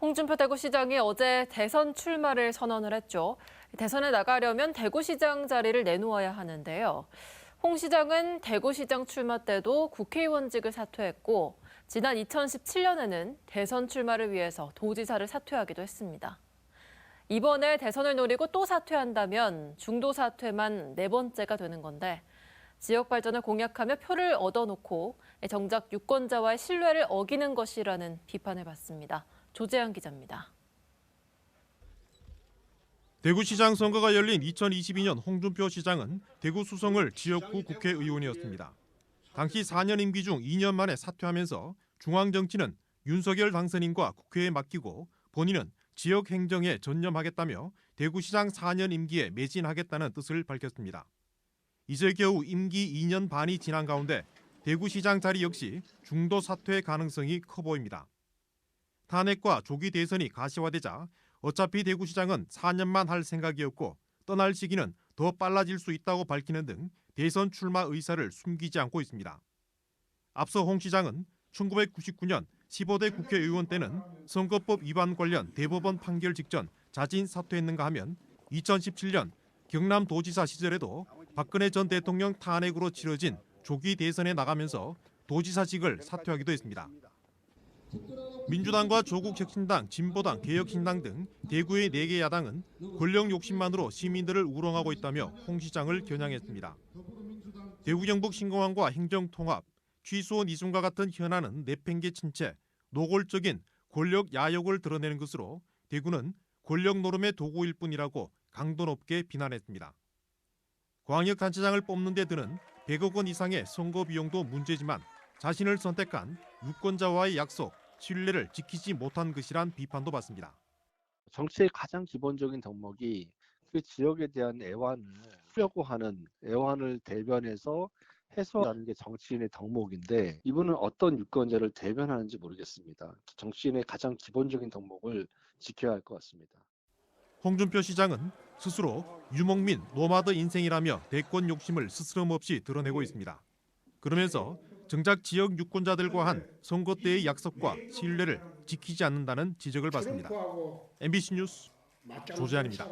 홍준표 대구시장이 어제 대선 출마를 선언을 했죠. 대선에 나가려면 대구시장 자리를 내놓아야 하는데요. 홍 시장은 대구시장 출마 때도 국회의원직을 사퇴했고 지난 2017년에는 대선 출마를 위해서 도지사를 사퇴하기도 했습니다. 이번에 대선을 노리고 또 사퇴한다면 중도 사퇴만 네 번째가 되는 건데 지역 발전을 공약하며 표를 얻어놓고 정작 유권자와의 신뢰를 어기는 것이라는 비판을 받습니다. 조재현 기자입니다. 대구시장 선거가 열린 2022년 홍준표 시장은 대구 수성을 지역구 국회의원이었습니다. 당시 4년 임기 중 2년 만에 사퇴하면서 중앙정치는 윤석열 당선인과 국회에 맡기고 본인은 지역 행정에 전념하겠다며 대구시장 4년 임기에 매진하겠다는 뜻을 밝혔습니다. 이제 겨우 임기 2년 반이 지난 가운데 대구시장 자리 역시 중도 사퇴 가능성이 커 보입니다. 탄핵과 조기 대선이 가시화되자 어차피 대구시장은 4년만 할 생각이었고 떠날 시기는 더 빨라질 수 있다고 밝히는 등 대선 출마 의사를 숨기지 않고 있습니다. 앞서 홍 시장은 1999년 15대 국회의원 때는 선거법 위반 관련 대법원 판결 직전 자진 사퇴했는가 하면 2017년 경남도지사 시절에도 박근혜 전 대통령 탄핵으로 치러진 조기 대선에 나가면서 도지사직을 사퇴하기도 했습니다. 민주당과 조국혁신당, 진보당, 개혁신당 등 대구의 4개 야당은 권력 욕심만으로 시민들을 우롱하고 있다며 홍 시장을 겨냥했습니다. 대구 경북 신공항과 행정통합, 취수원 이중과 같은 현안은 내팽개친 채 노골적인 권력 야욕을 드러내는 것으로 대구는 권력 노름의 도구일 뿐이라고 강도 높게 비난했습니다. 광역단체장을 뽑는 데 드는 100억 원 이상의 선거 비용도 문제지만 자신을 선택한 유권자와의 약속, 신뢰를 지키지 못한 것이란 비판도 받습니다. 정치의 가장 기본적인 덕목이 그 지역에 대한 애환을 풀려고 하는 애환을 대변해서 해소하는 게 정치인의 덕목인데 이분은 어떤 유권자를 대변하는지 모르겠습니다. 정치인의 가장 기본적인 덕목을 지켜야 할 것 같습니다. 홍준표 시장은 스스로 유목민, 노마드 인생이라며 대권 욕심을 스스럼없이 드러내고 있습니다. 그러면서 정작 지역 유권자들과 한 선거 때의 약속과 신뢰를 지키지 않는다는 지적을 받습니다. MBC 뉴스 조재한입니다.